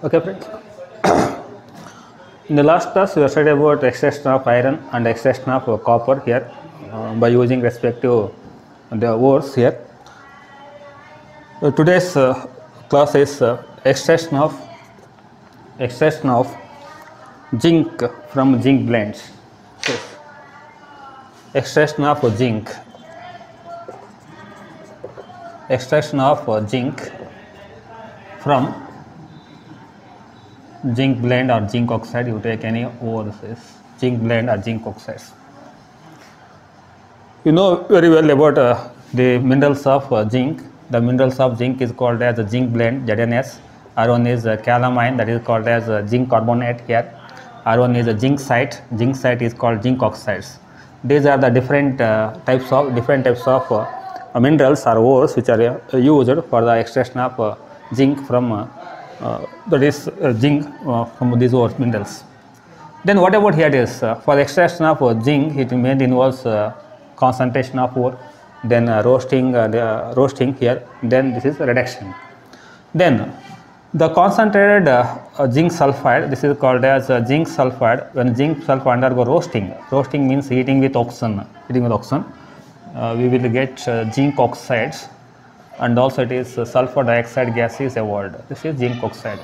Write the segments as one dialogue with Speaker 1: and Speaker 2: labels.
Speaker 1: Okay, friends. In the last class, we have studied about extraction of iron and extraction of copper here by using respective the ores here. Today's class is extraction of zinc from zinc blends. Yes. Extraction of zinc from zinc blend or zinc oxide. You take any ore, this is zinc blend or zinc oxides. You know very well about the minerals of zinc. The minerals of zinc is called as a zinc blend, ZnS. R1 is calamine, that is called as zinc carbonate here. R1 is a zinc site. Zinc site is called zinc oxides. These are the different types of minerals or ores which are used for the extraction of zinc from zinc from these ore minerals. Then what about here is for the extraction of zinc, it mainly involves concentration of ore, then roasting here, then this is reduction. Then the concentrated zinc sulfide, this is called as zinc sulfide. When zinc sulfide undergo roasting means heating with oxygen, we will get zinc oxides, and also it is sulfur dioxide gas is evolved. This is zinc oxide.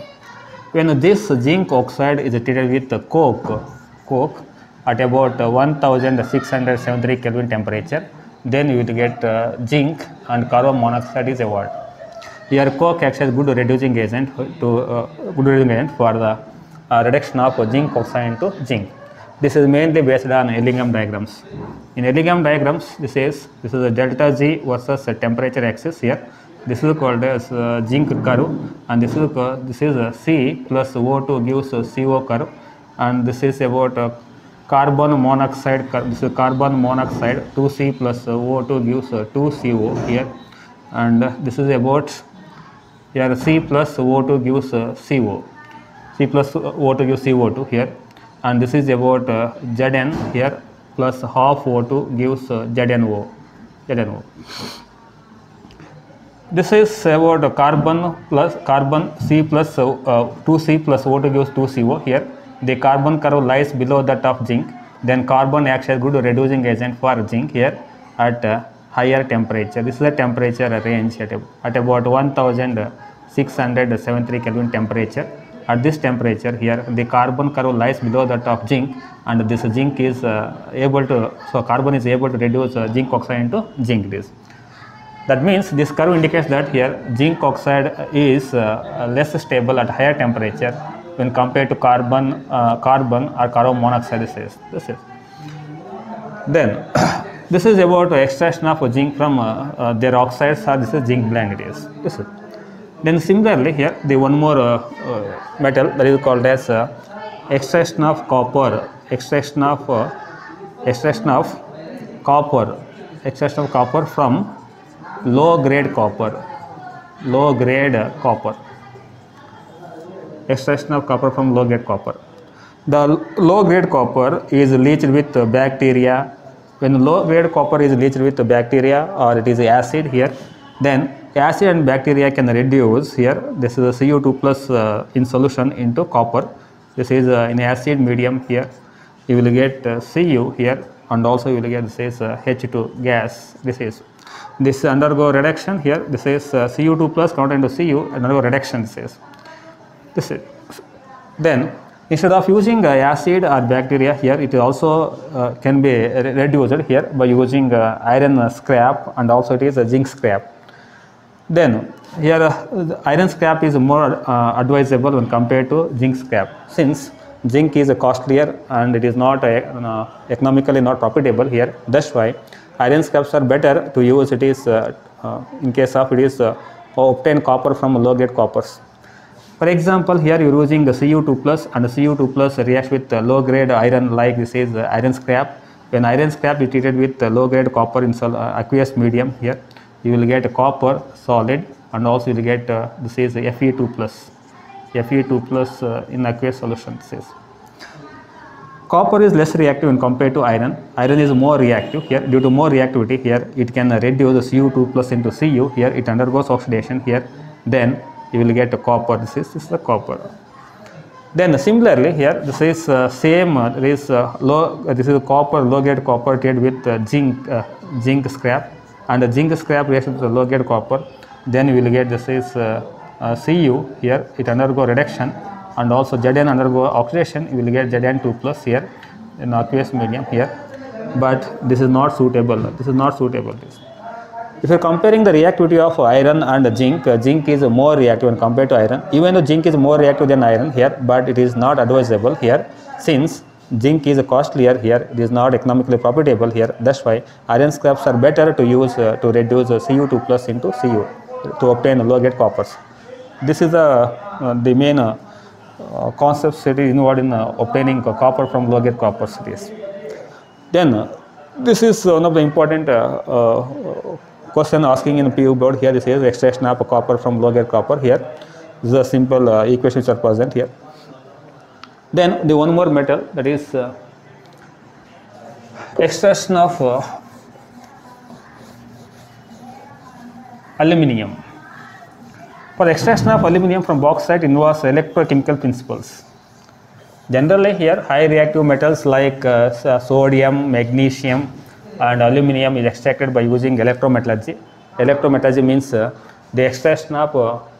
Speaker 1: When this zinc oxide is treated with coke at about 1673 Kelvin temperature, then you will get zinc and carbon monoxide is evolved. Here coke acts as good reducing agent for the reduction of zinc oxide into zinc. This is mainly based on Ellingham diagrams. In Ellingham diagrams, this is a delta G versus a temperature axis here. This is called as zinc curve, and this is a C plus O2 gives a CO curve, and this is about carbon monoxide curve. This is carbon monoxide 2C plus O2 gives 2CO here, and this is about here C plus O2 gives CO. C plus O2 gives CO2 here, and this is about Zn here plus half O2 gives ZnO. This is about carbon C plus 2C plus O2 gives 2CO here. The carbon curve lies below that of zinc. Then carbon acts as good reducing agent for zinc here at higher temperature. This is the temperature range at about 1673 Kelvin temperature. At this temperature here, the carbon curve lies below that of zinc, and this zinc is carbon is able to reduce zinc oxide into zinc. That means this curve indicates that here zinc oxide is less stable at higher temperature when compared to carbon or carbon monoxide. This is. Then this is about extraction of zinc from their oxides, or this is zinc blend. This is. Then similarly here the one more metal that is called as extraction of copper. Extraction of copper from low grade copper. Extraction of copper from low grade copper. The low grade copper is leached with bacteria. When low grade copper is leached with bacteria or it is acid here, then acid and bacteria can reduce here. This is a CO2 plus in solution into copper. This is in acid medium here. You will get Cu here, and also you will get this is H2 gas. This undergo reduction here. This is CO2 plus converted into Cu and undergo reduction. This is. Then instead of using acid or bacteria here, it also can be reduced here by using iron scrap, and also it is a zinc scrap. Then here iron scrap is more advisable when compared to zinc scrap, since zinc is costlier and it is not economically not profitable here. That's why iron scraps are better to use. It is in case of it is obtain copper from low grade coppers. For example, here you are using the Cu2 plus, and the Cu2 plus reacts with low grade iron, like this is iron scrap. When iron scrap is treated with low grade copper in aqueous medium here, you will get a copper solid, and also you will get this is Fe2 plus. Fe2 plus in aqueous solution. Copper is less reactive when compared to iron. Iron is more reactive here. Due to more reactivity here, it can reduce the Cu2 plus into Cu. Here it undergoes oxidation here. Then you will get a copper. This is the copper. Then similarly here this is same this is copper, low grade copper treated with zinc scrap, and the zinc scrap reaction to the low grade copper, then we will get this is Cu here, it undergo reduction, and also Zn undergo oxidation, you will get Zn2 plus here in aqueous medium here, but this is not suitable, this. If you are comparing the reactivity of iron and zinc, zinc is more reactive when compared to iron. Even though zinc is more reactive than iron here, but it is not advisable here, since zinc is costlier here, it is not economically profitable here. That's why iron scraps are better to use to reduce Cu2 plus into Cu to obtain low grade coppers. This is the main concept that is involved in obtaining copper from low grade copper series. Then this is one of the important question asking in PU board here. This is extraction of copper from low grade copper here. This is a simple equations are present here. Then the one more metal, that is extraction of aluminium. For extraction of aluminium from bauxite involves electrochemical principles. Generally here high reactive metals like sodium, magnesium and aluminium is extracted by using electrometallurgy. Electrometallurgy means the extraction of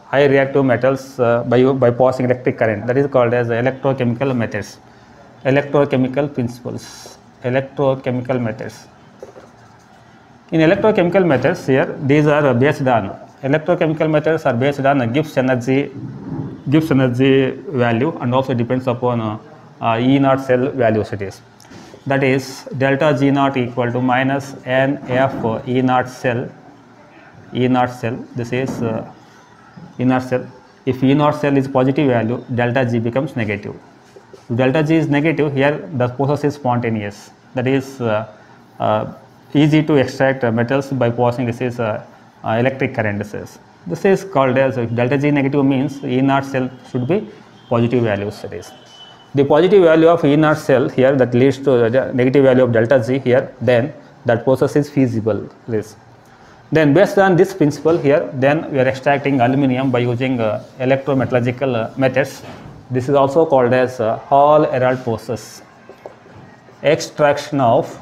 Speaker 1: high reactive metals by passing electric current. That is called as electrochemical methods. Electrochemical principles. Electrochemical methods. In electrochemical methods here, these are based on electrochemical methods are based on Gibbs energy value, and also depends upon E0 cell values it is. That is delta G0 equal to minus NF E0 cell. This is E0 cell. If E0 cell is positive value, delta G becomes negative. If delta G is negative, here the process is spontaneous. That is easy to extract metals by passing this is electric current. This is called as, if delta G negative means E0 cell should be positive values. That is the positive value of E0 cell here that leads to the negative value of delta G here, then that process is feasible. Then based on this principle here, then we are extracting aluminium by using electrometallurgical methods. This is also called as Hall-Héroult process. Extraction of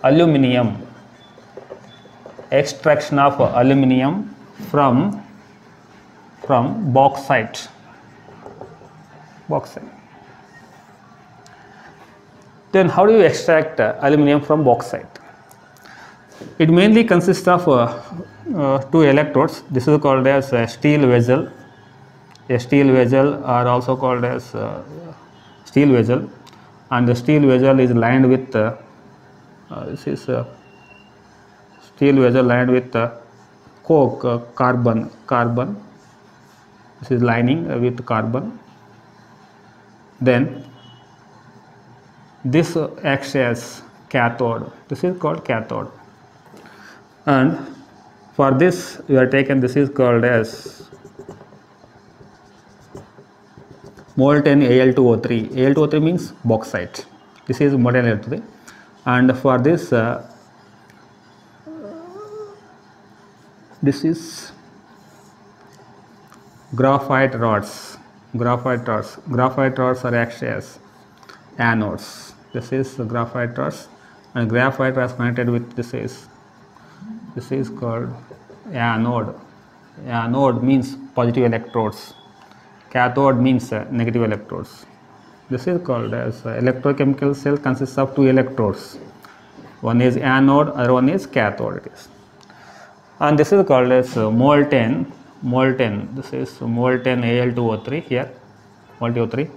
Speaker 1: aluminium. Extraction of aluminium from bauxite. Then how do you extract aluminium from bauxite? It mainly consists of two electrodes. This is called as a steel vessel. A steel vessel are also called as steel vessel, and the steel vessel is lined with this is steel vessel lined with coke, carbon. This is lining with carbon. Then this acts as cathode. This is called cathode, and for this we are taken, this is called as molten Al2O3. Al2O3 means bauxite. This is molten Al2O3, and for this this is graphite rods. Graphite rods are actually as anodes. This is graphite rods, and graphite is connected with this is called anode. Anode means positive electrodes, cathode means negative electrodes. This is called as electrochemical cell consists of two electrodes. One is anode, other one is cathode. It is, and this is called as molten. This is molten Al2O3 here, molten O3.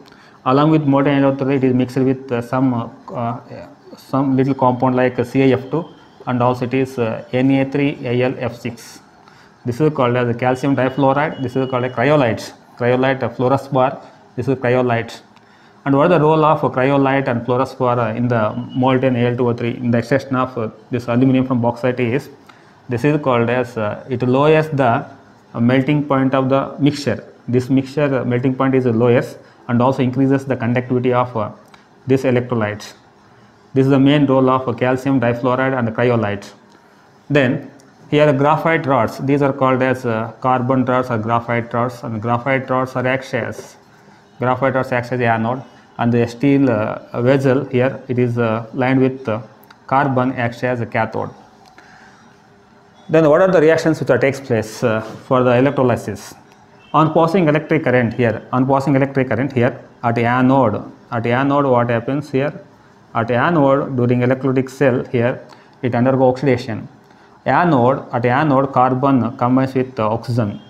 Speaker 1: Along with molten Al2O3, it is mixed with some little compound like CaF2, and also it is Na3Al(F6). This is called as calcium difluoride. This is called a cryolite. Cryolite fluorspar. This is cryolite. And what is the role of cryolite and fluorspar in the molten Al2O3 in the extraction of this aluminum from bauxite is, this is called as it lowers the melting point of the mixture. This mixture melting point is lowest, and also increases the conductivity of this electrolytes. This is the main role of calcium difluoride and cryolite. Then Here graphite rods, these are called as carbon rods or graphite rods, and graphite rods are acts as anode, and the steel vessel here, it is lined with carbon, acts as a cathode. Then what are the reactions which takes place for the electrolysis? On passing electric current here, at anode, what happens here? At anode, during electrolytic cell here, it undergo oxidation. At anode, carbon combines with oxygen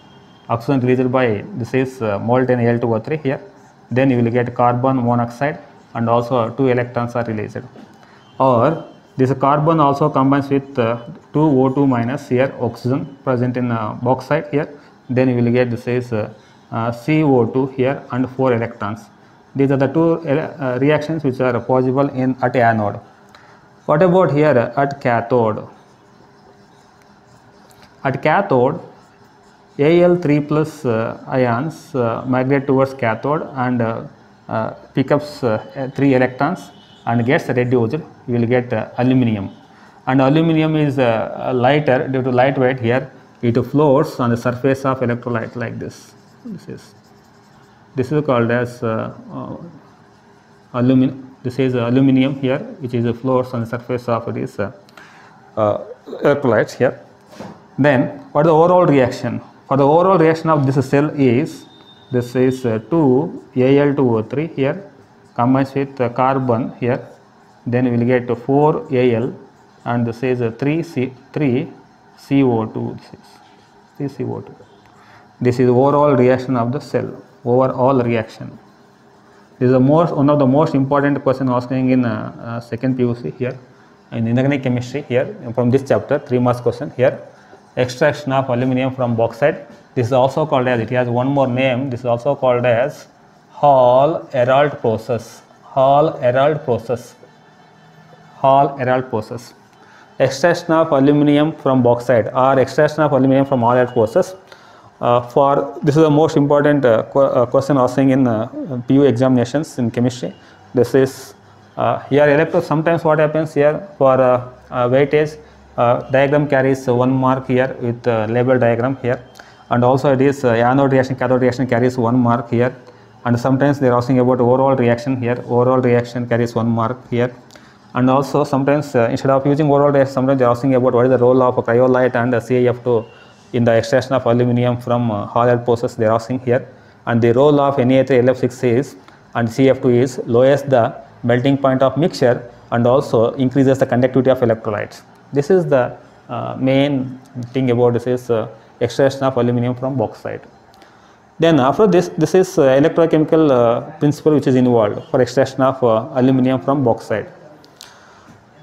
Speaker 1: released by, this is molten Al2O3 here. Then you will get carbon monoxide, and also 2 electrons are released. Or this carbon also combines with 2 O2 minus here, oxygen present in bauxite here. Then you will get, this is CO2 here, and 4 electrons. These are the 2 reactions which are possible at anode. What about here at cathode? At cathode, Al3 plus ions migrate towards cathode and pick up 3 electrons and gets reduced. You will get aluminum, and aluminum is lighter due to lightweight here. It floats on the surface of electrolyte like this. This is called as aluminum. This is aluminum here, which is floats on the surface of these electrolytes here. Then what is the overall reaction? For the overall reaction of this cell is, this is 2 Al2O3 here combines with carbon here. Then we will get 4 Al, and this is 3 CO2. This is 3 CO2. This is overall reaction of the cell. Overall reaction. This is one of the most important question asking in second PUC here in inorganic chemistry here from this chapter. 3 marks question here. Extraction of aluminum from bauxite. This is also called as, it has one more name. This is also called as Hall-Héroult process. Hall-Héroult process. Extraction of aluminum from bauxite or extraction of aluminum from Hall-Héroult process. This is the most important question asking in PU examinations in chemistry. This is here sometimes what happens here for weightage, diagram carries 1 mark here with label diagram here, and also it is anode reaction, cathode reaction carries 1 mark here, and sometimes they are asking about overall reaction here. Overall reaction carries 1 mark here, and also sometimes instead of using overall reaction, sometimes they are asking about what is the role of cryolite and CaF2 in the extraction of aluminum from Hall-Héroult process. They are asking here, and the role of Na3LF6 is, and CF2 is, lowers the melting point of mixture and also increases the conductivity of electrolytes. This is the main thing about this is extraction of aluminum from bauxite. Then after this is electrochemical principle which is involved for extraction of aluminum from bauxite.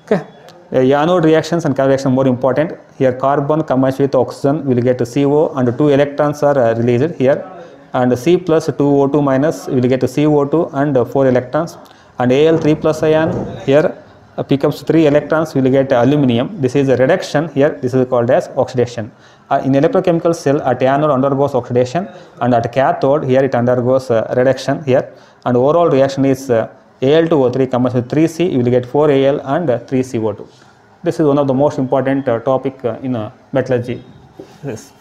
Speaker 1: Okay, anode reactions and cathode reaction more important. Here carbon combines with oxygen, we will get CO, and 2 electrons are released here, and C plus 2 O2 minus we will get CO2 and 4 electrons, and Al3 plus ion here pickups 3 electrons, we will get aluminum. This is a reduction here, this is called as oxidation. In electrochemical cell, at anode undergoes oxidation, and at cathode here it undergoes reduction here, and overall reaction is Al2O3 combines with 3C, you will get 4Al and 3CO2. This is one of the most important topic in metallurgy. Yes.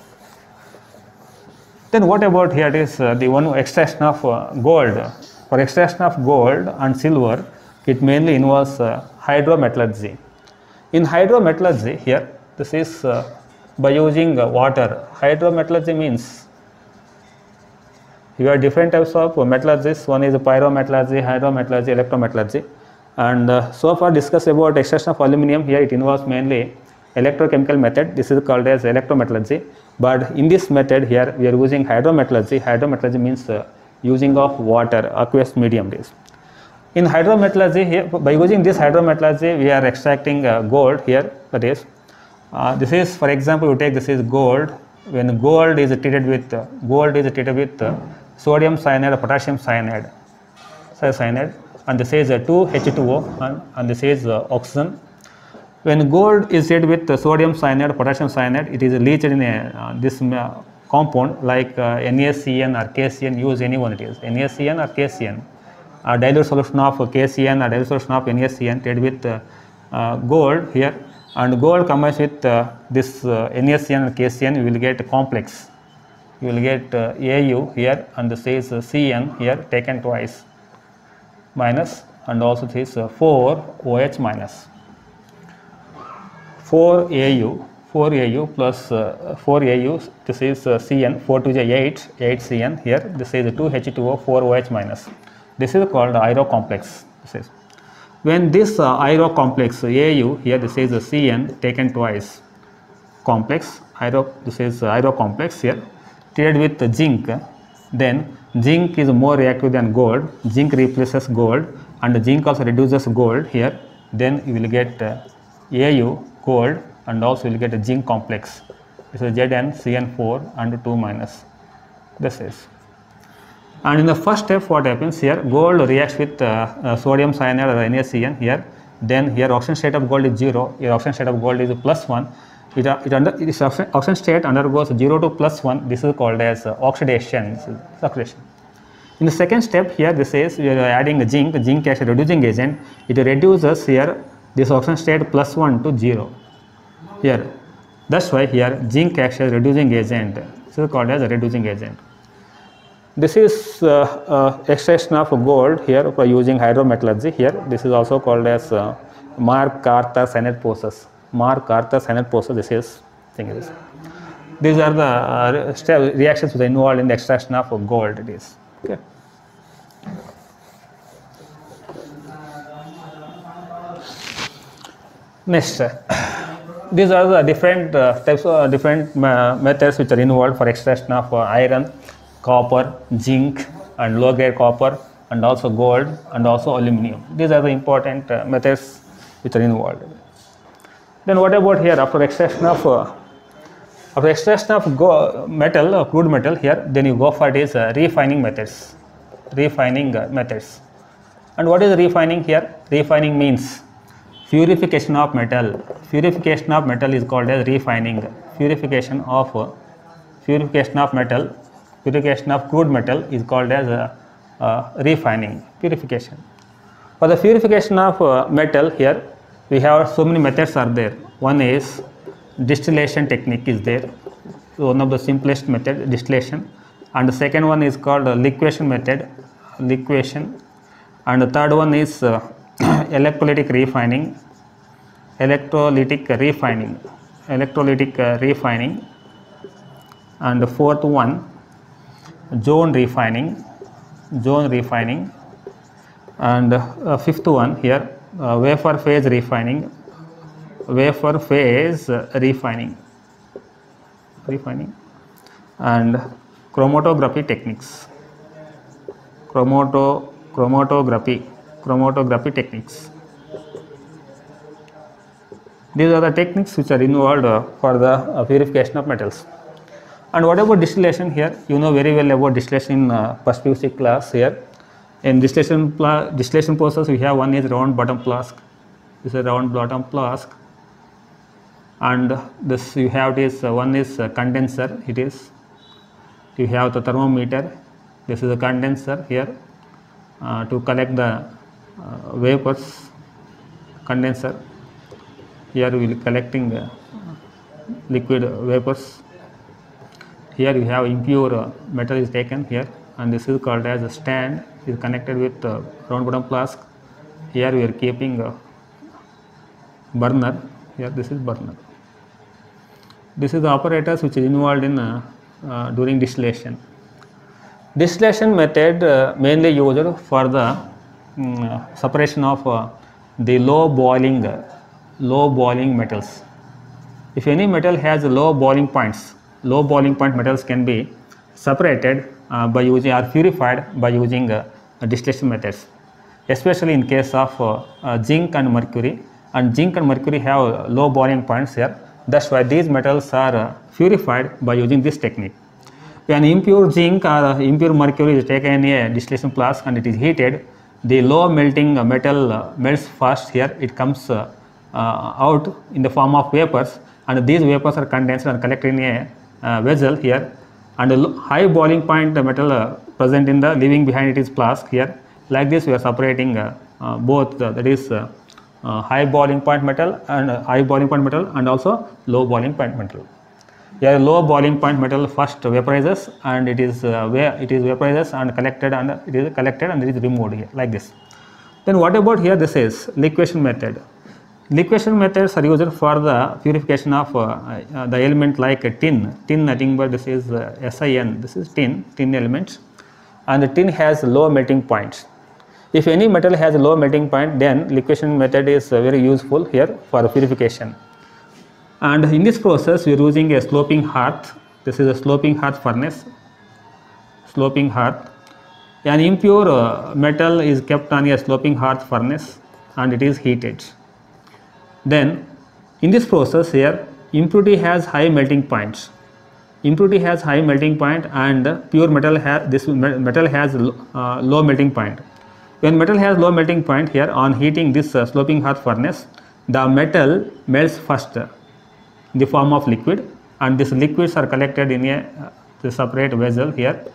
Speaker 1: Then what about here is the one extraction of gold. For extraction of gold and silver, it mainly involves hydrometallurgy. In hydrometallurgy here, this is by using water. Hydrometallurgy means you have different types of metallurgies. One is pyrometallurgy, hydrometallurgy, electrometallurgy. And so far discussed about extraction of aluminum, here it involves mainly electrochemical method. This is called as electrometallurgy. But in this method here we are using hydrometallurgy. Hydrometallurgy means using of water, aqueous medium. In hydrometallurgy here, by using this hydrometallurgy we are extracting gold here. That is, this is, for example, you take this is gold. When gold is treated with sodium cyanide or potassium cyanide, and this is 2H2O and this is oxygen. When gold is treated with sodium cyanide or potassium cyanide, it is leached in this compound like NaCN or KCN. Use any one it is, NaCN or KCN. Dilute solution of KCN or dilute solution of NaCN treated with gold here, and gold combines with this NaCN and KCN, you will get a complex. You will get Au here, and this is Cn here taken twice minus, and also this 4OH minus 4Au plus 4Au, this is Cn, 4 to the 8 Cn here, this is 2H2O 4OH minus. This is called Iro complex. This is when this Iro complex Au here, this is Cn taken twice complex Iro, this is Iro complex here, treated with zinc, then zinc is more reactive than gold, zinc replaces gold, and zinc also reduces gold here, then you will get Au gold, and also you will get a zinc complex. This is ZnCN4 and 2 minus. This is, and in the first step what happens here, gold reacts with sodium cyanide or NaCN here, then here oxidation state of gold is 0, here oxidation state of gold is +1. Its oxidation state undergoes 0 to +1. This is called as oxidation. In the second step here, this is we are adding zinc. Zinc acts as a reducing agent. It reduces here this oxidation state +1 to 0. Here, that's why here zinc acts as a reducing agent. This is called as a reducing agent. This is extraction of gold here for using hydrometallurgy. Here, this is also called as Mark-Arthur Sennett process. Mark-Arthur Sennett process. This is thing is. These are the reactions which are involved in the extraction of gold. It is okay. Next, these are the different types of different methods which are involved for extraction of iron, copper, zinc, and low grade copper, and also gold, and also aluminum. These are the important methods which are involved. Then what about here after extraction of metal, crude metal here, then you go for this refining methods. And what is refining here? Refining means purification of metal. Purification of metal is called as refining. Purification of metal, purification of crude metal is called as refining. Purification. For the purification of metal here, we have so many methods are there. One is distillation technique is there. So one of the simplest method, distillation, and the second one is called liquefaction method, liquefaction, and the third one is electrolytic refining, and the fourth one zone refining, and fifth one here wafer phase refining, and chromatography techniques, chromatography techniques. These are the techniques which are involved for the purification of metals. And what about distillation here? You know very well about distillation in first PUC class here. In distillation process, we have one is round bottom flask. This is a round bottom flask, and this you have this one is condenser. It is you have the thermometer. This is a condenser here to collect the vapors. Condenser here we will be collecting liquid vapors. Here you have impure metal is taken here, and this is called as a stand. Is connected with round bottom flask. Here we are keeping burner. Here this is burner. This is the apparatus which is involved in during distillation. Distillation method mainly used for the separation of the low boiling metals. If any metal has low boiling points, low boiling point metals can be separated by using or purified by using distillation methods, especially in case of zinc and mercury. And zinc and mercury have low boiling points here. That's why these metals are purified by using this technique. When impure zinc or impure mercury is taken in a distillation flask and it is heated, the low melting metal melts fast here. It comes out in the form of vapors, and these vapors are condensed and collected in a vessel here, and a high boiling point metal present in the leaving behind it is flask here. Like this we are separating both that is high boiling point metal and also low boiling point metal. Here low boiling point metal first vaporizes and it is vaporizes and collected and it is removed here like this. Then what about here? This is liquefaction method. Liquefaction methods are used for the purification of the element like tin. Tin, nothing but this is SiN. This is tin elements, and the tin has low melting points. If any metal has a low melting point, then liquefaction method is very useful here for purification. And in this process, we are using a sloping hearth. This is a sloping hearth furnace. Sloping hearth. An impure metal is kept on a sloping hearth furnace and it is heated. Then in this process here, impurity has high melting points. Impurity has high melting point and pure metal has low melting point. When metal has low melting point here, on heating this sloping hearth furnace, the metal melts first in the form of liquid, and these liquids are collected in a separate vessel here,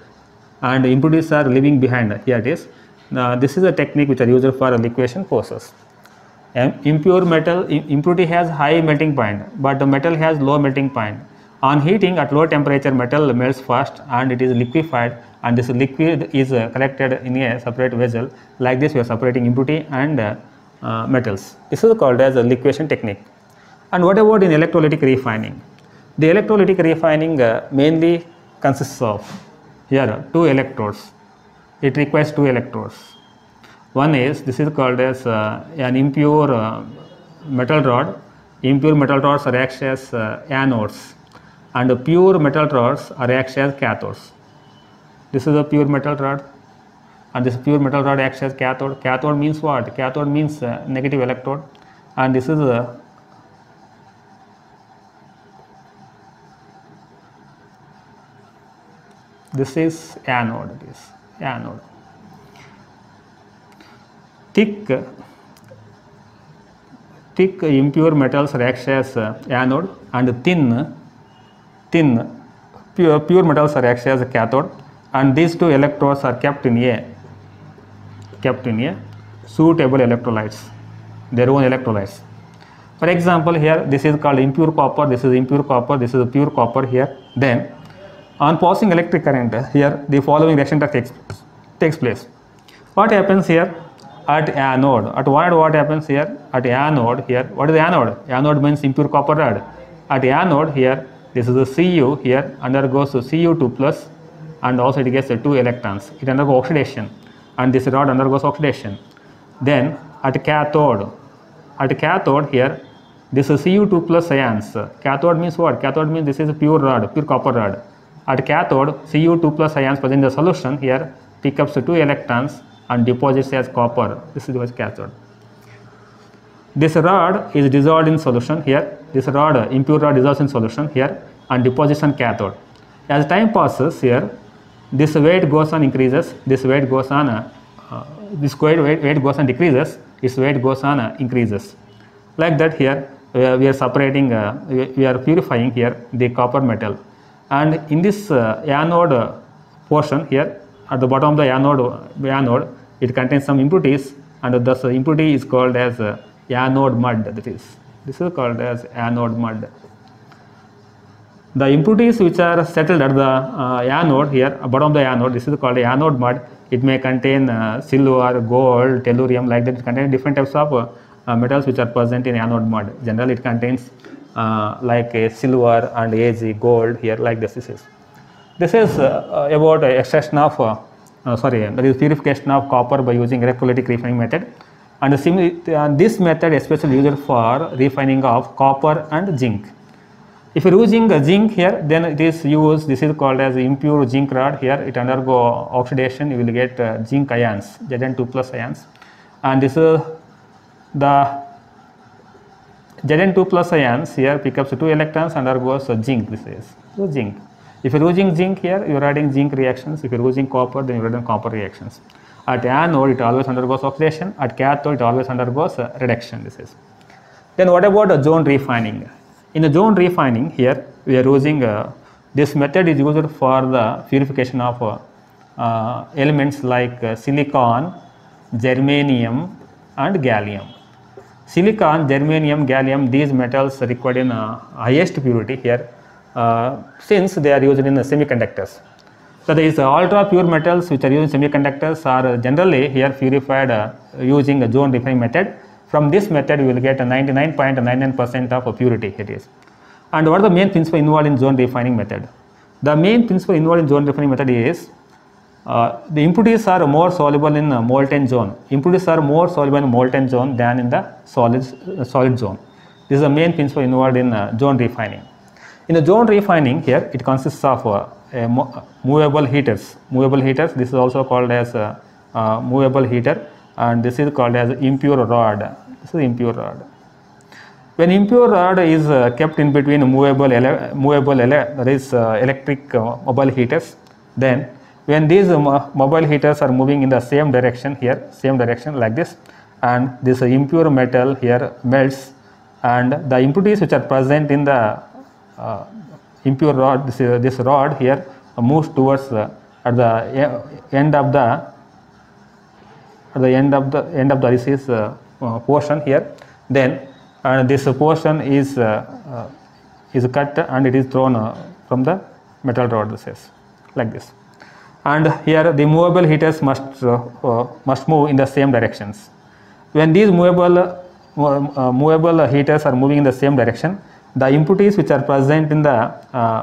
Speaker 1: and impurities are leaving behind. Here it is. This is a technique which are used for a liquefaction process. Impurity has high melting point, but the metal has low melting point. On heating at low temperature, metal melts first and it is liquefied, and this liquid is collected in a separate vessel. Like this, we are separating impurity and metals. This is called as a liquefaction technique. And what about in electrolytic refining? The electrolytic refining mainly consists of here 2 electrodes. It requires 2 electrodes. One is, this is called as an impure metal rod. Impure metal rods are acts as anodes, and pure metal rods are acts as cathodes. This is a pure metal rod, and this pure metal rod acts as cathode. Cathode means what? Cathode means negative electrode, and this is anode. It is anode. Thick impure metals react as anode, and thin pure metals react as a cathode, and these 2 electrodes are kept in a suitable electrolytes, their own electrolytes. For example, here this is called impure copper, this is impure copper, this is pure copper here. Then on passing electric current, here the following reaction takes place. What happens here? At anode, what happens here? At anode here, what is the anode? Anode means impure copper rod. At anode here, this is the Cu here, undergoes Cu2 plus, and also it gets 2 electrons. It undergoes oxidation, and this rod undergoes oxidation. Then at cathode here, this is Cu2 plus ions. Cathode means what? Cathode means this is a pure rod, pure copper rod. At cathode, Cu2 plus ions present in the solution here pick up 2 electrons and deposits as copper. This is the cathode. This rod is dissolved in solution here. This rod, impure rod, dissolves in solution here and deposits on cathode. As time passes here, this weight goes on increases. This weight goes on weight goes on decreases. Its weight goes on increases. Like that here, we are separating. We are purifying here the copper metal, and in this anode portion here, at the bottom of the anode, it contains some impurities, and thus impurity is called as anode mud. This is called as anode mud. The impurities which are settled at the anode here, bottom of the anode, this is called anode mud. It may contain silver, gold, tellurium, like that. It contains different types of metals which are present in anode mud. Generally, it contains like a silver and Ag, gold here, like this. This is about extraction of that is purification of copper by using electrolytic refining method, and this method especially used for refining of copper and zinc. If you are using zinc here, then it is used, this is called as impure zinc rod. Here it undergo oxidation, you will get zinc ions, Zn2 plus ions, and this is the Zn2 plus ions here pick up 2 electrons, undergoes zinc. This is zinc. If you are using zinc here, you are adding zinc reactions. If you are using copper, then you are adding copper reactions. At anode, it always undergoes oxidation. At cathode, it always undergoes reduction. Then what about zone refining? In the zone refining here, we are using this method is used for the purification of elements like silicon, germanium, and gallium. silicon, germanium, gallium, these metals required in highest purity here, since they are used in semiconductors. So these ultra pure metals which are used in semiconductors are generally here purified using a zone refining method. From this method you will get 99.99% of purity it is. And what are the main principle involved in zone refining method? The main principle involved in zone refining method is the impurities are more soluble in molten zone. Impurities are more soluble in molten zone than in the solid zone. This is the main principle involved in zone refining. In the zone refining here, it consists of movable heaters. Movable heaters. This is also called as movable heater, and this is called as impure rod. This is impure rod. When impure rod is kept in between electric mobile heaters, then when these mobile heaters are moving in the same direction here, same direction like this, and this impure metal here melts, and the impurities which are present in the impure rod, this rod here moves towards at the end of the this portion here. Then this portion is cut and it is thrown from the metal rod. This is like this. And here the movable heaters must move in the same directions. When these movable heaters are moving in the same direction, the impurities which are present in the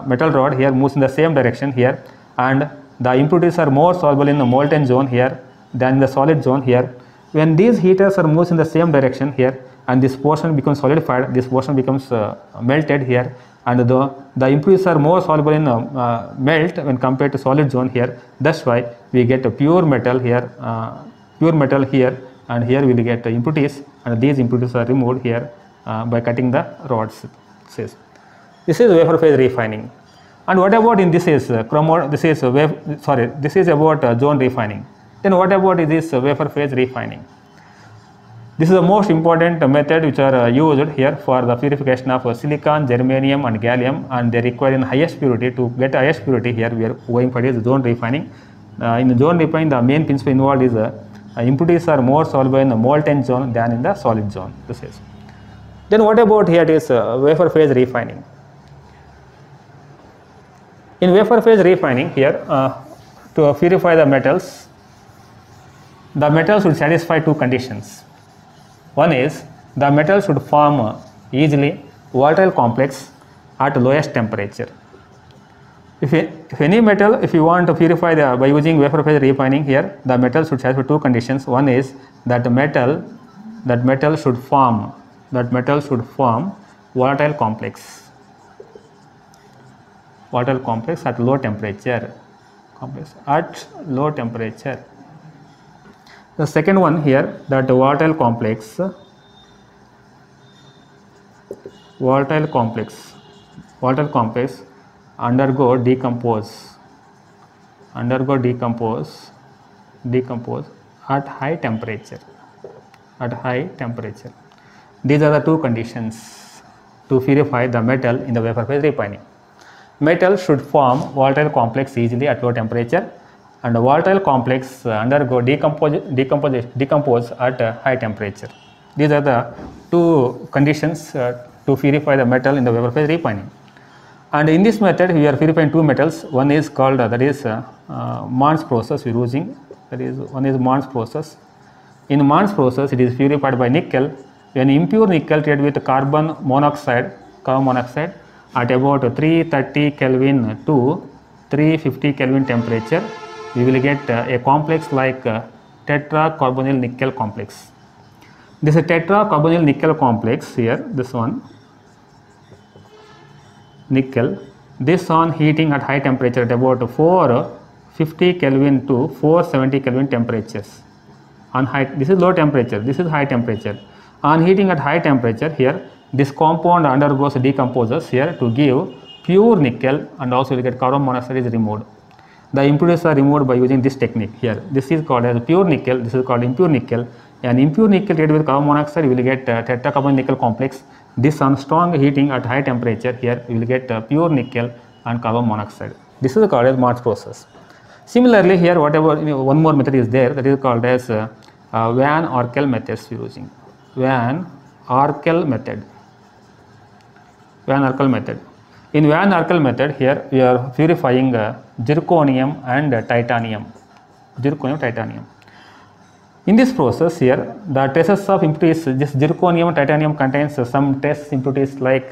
Speaker 1: metal rod here moves in the same direction here, and the impurities are more soluble in the molten zone here than in the solid zone here. When these heaters are moves in the same direction here, and this portion becomes solidified, this portion becomes melted here, and the impurities are more soluble in melt when compared to solid zone here. That's why we get a pure metal here, and here we will get impurities, and these impurities are removed here by cutting the rods. This is wafer phase refining. And what about in this is this is about zone refining. Then what about this wafer phase refining? This is the most important method which are used here for the purification of silicon, germanium and gallium, and they require in highest purity. To get highest purity here we are going for this zone refining. In the zone refining, the main principle involved is impurities are more soluble in the molten zone than in the solid zone. This is. Then what about here is wafer phase refining. In wafer phase refining here, to purify the metals should satisfy two conditions. One is the metal should form easily volatile complex at lowest temperature. If any metal, if you want to purify by using wafer phase refining here, the metal should satisfy two conditions. One is that metal should form volatile complex at low temperature. The second one here, that volatile complex undergo decompose at high temperature. These are the two conditions to purify the metal in the wafer phase refining. Metal should form volatile complex easily at low temperature, and the volatile complex undergo decompose at high temperature. These are the two conditions to purify the metal in the wafer phase refining. And in this method we are purifying two metals. One is called Mann's process we are using. One is Mann's process. In Mann's process it is purified by nickel. When impure nickel treated with carbon monoxide at about 330 Kelvin to 350 Kelvin temperature, we will get a complex like tetracarbonyl nickel complex. This is a tetracarbonyl nickel complex here, this one, nickel. This on heating at high temperature at about 450 Kelvin to 470 Kelvin temperatures. On high, this is low temperature, this is high temperature. On heating at high temperature here, this compound undergoes decomposes here to give pure nickel, and also you get carbon monoxide is removed. The impurities are removed by using this technique here. This is called as pure nickel, this is called impure nickel. And impure nickel treated with carbon monoxide, you will get tetracarbonyl nickel complex. This on strong heating at high temperature here, you will get pure nickel and carbon monoxide. This is called as Mann's process. Similarly here, whatever one more method is there, that is called as Van Orkel methods we are using. Van Arkel method. Van Arkel method. In Van Arkel method, here we are purifying zirconium and titanium. Zirconium, titanium. In this process here, the traces of impurities, this zirconium and titanium contains some trace impurities like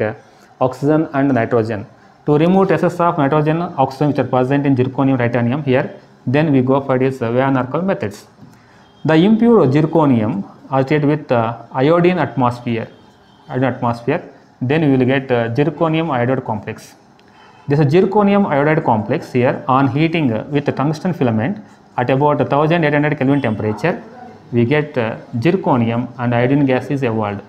Speaker 1: oxygen and nitrogen. To remove traces of nitrogen, oxygen which are present in zirconium, titanium here, then we go for this Van Arkel methods. The impure zirconium are treated with iodine atmosphere, then we will get zirconium iodide complex. This zirconium iodide complex here, on heating with the tungsten filament at about 1800 Kelvin temperature, we get zirconium and iodine gas is evolved,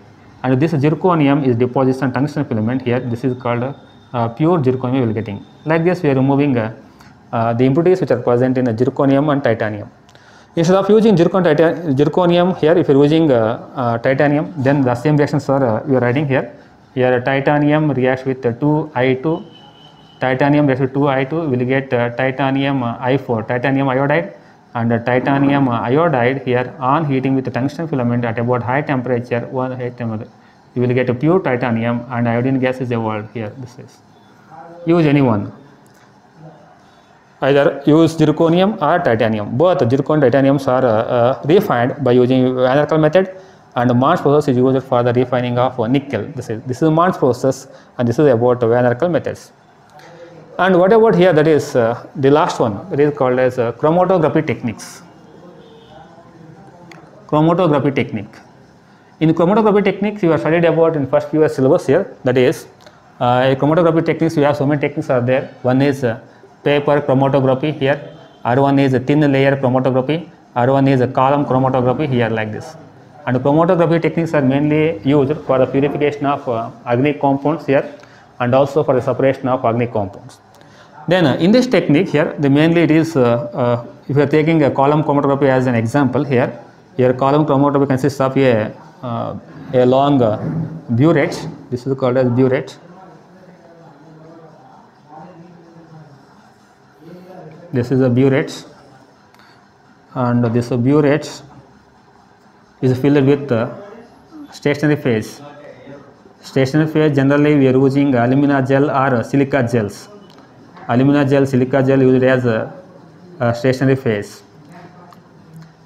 Speaker 1: and this zirconium is deposited on tungsten filament here. This is called pure zirconium we will getting. Like this we are removing the impurities which are present in zirconium and titanium. Instead of using zirconium here, if you are using titanium, then the same reactions are you are writing here. Here titanium reacts with 2I2, titanium reacts with 2I2, we will get titanium I4, titanium iodide, and titanium iodide here on heating with the tungsten filament at about high temperature, you will get a pure titanium and iodine gas is evolved here. This is use any one, either use zirconium or titanium. Both zirconium and titaniums are refined by using Van Arkel method, and the Mans process is used for the refining of nickel. This is Mans process, and this is about Van Arkel methods. And what about here, that is the last one, that is called as chromatography techniques. Chromatography technique. In chromatography techniques you are studied about in first few syllabus here, that is chromatography techniques, we have so many techniques are there. One is paper chromatography here, other one is thin layer chromatography, other one is column chromatography here, like this. And chromatography techniques are mainly used for the purification of organic compounds here, and also for the separation of organic compounds. Then in this technique here, the mainly it is if you are taking a column chromatography as an example here, your column chromatography consists of a long burette. This is called as burette. This is a burette, and this burette is filled with stationary phase. Stationary phase, generally we are using alumina gel or silica gels. Alumina gel, silica gel used as a stationary phase.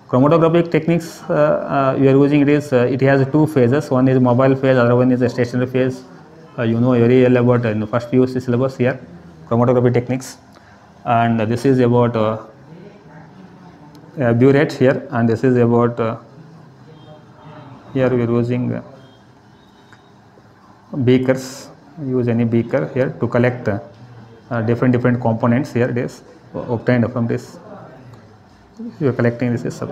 Speaker 1: Chromatographic techniques we are using it is it has two phases. One is mobile phase, other one is a stationary phase. You know very well about in the first few syllabus here, chromatography techniques. And this is about burette here, and this is about here we are using beakers. Use any beaker here to collect different components here. It is obtained from this. You are collecting this system,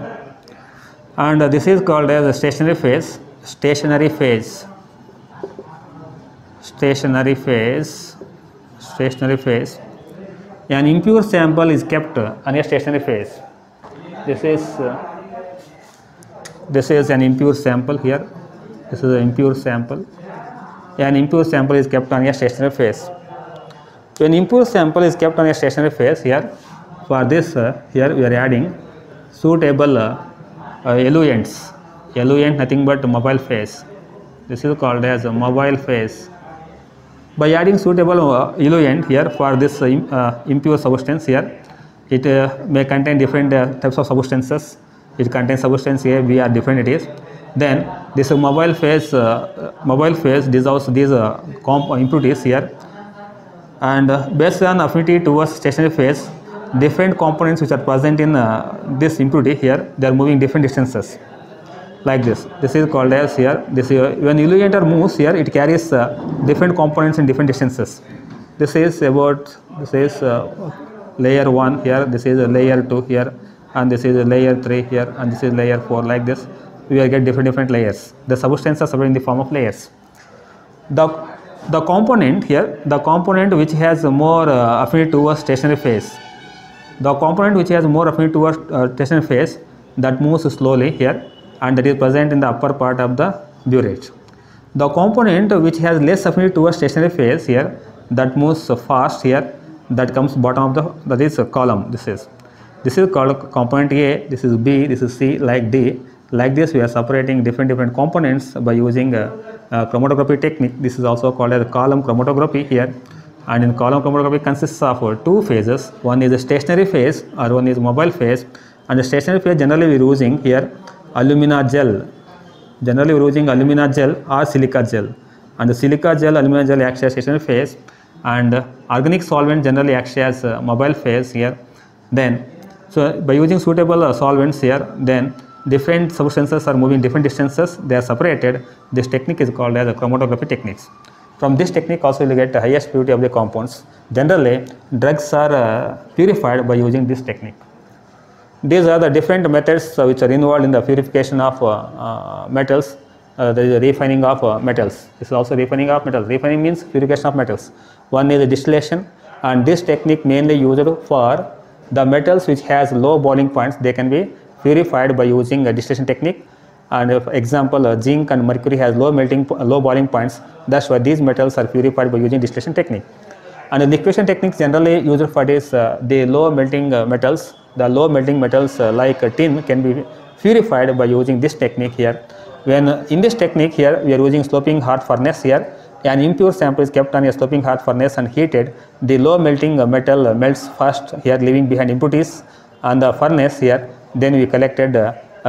Speaker 1: and this is called as a stationary phase. Stationary phase. Stationary phase. Stationary phase. An impure sample is kept on a stationary phase. This is an impure sample here. This is an impure sample. An impure sample is kept on a stationary phase. When impure sample is kept on a stationary phase here, for this here we are adding suitable eluents. Eluent nothing but mobile phase. This is called as a mobile phase. By adding suitable eluent here for this impure substance here, it may contain different types of substances. It contains substance A, B, or different it is. Then this mobile phase dissolves these impurities here, and based on affinity towards stationary phase, different components which are present in this impurity here, they are moving different distances, like this. This is called as here, this when eluent moves here, it carries different components in different distances. This is about, this is layer 1 here, this is layer 2 here, and this is layer 3 here, and this is layer 4, like this. We will get different layers. The substances are separated in the form of layers. The component here, the component which has more affinity towards stationary phase, the component which has more affinity towards stationary phase, that moves slowly here, and that is present in the upper part of the burette. The component which has less affinity towards stationary phase here, that moves fast here, that comes bottom of the, that is a column. This is called component A, this is B, this is C, like D, Like this, we are separating different components by using chromatography technique. This is also called as column chromatography here. And in column chromatography consists of two phases. One is a stationary phase or one is mobile phase. And the stationary phase generally we are using here alumina gel. Generally we are using alumina gel or silica gel. And the silica gel, alumina gel acts as stationary phase, and organic solvent generally acts as mobile phase here. Then, so by using suitable solvents here, then different substances are moving different distances, they are separated. This technique is called as a chromatography techniques. From this technique also you will get the highest purity of the compounds. Generally, drugs are purified by using this technique. These are the different methods which are involved in the purification of metals. There is a refining of metals. This is also refining of metals. Refining means purification of metals. One is distillation, and this technique mainly used for the metals which has low boiling points. They can be purified by using a distillation technique. And for example, zinc and mercury has low boiling points. That's why these metals are purified by using distillation technique. And the liquefaction techniques generally used for this the low melting metals. The low melting metals like tin can be purified by using this technique here. When in this technique here we are using sloping hot furnace here. An impure sample is kept on a sloping hot furnace and heated. The low melting metal melts first here, leaving behind impurities on the furnace here. Then we collected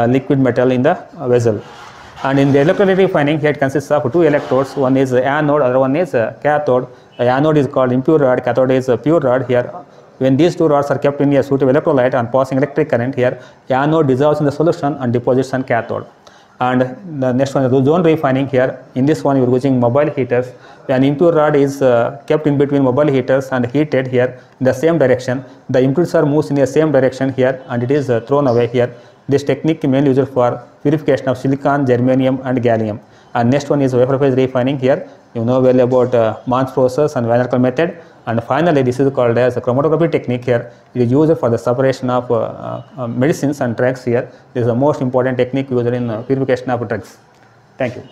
Speaker 1: liquid metal in the vessel. And in the electrolytic refining, here it consists of two electrodes. One is anode, other one is cathode. Anode is called impure rod, cathode is pure rod here. When these two rods are kept in a suitable electrolyte and passing electric current here, anode dissolves in the solution and deposits on cathode. And the next one is zone refining here. In this one, you are using mobile heaters. An impure rod is kept in between mobile heaters and heated here in the same direction. The impurities are moved in the same direction here, and it is thrown away here. This technique mainly used for purification of silicon, germanium, and gallium. And next one is wafer phase refining here. You know well about Mann's process and Van der Kolk method. And finally, this is called as a chromatography technique here. It is used for the separation of medicines and drugs here. This is the most important technique used in purification of drugs. Thank you.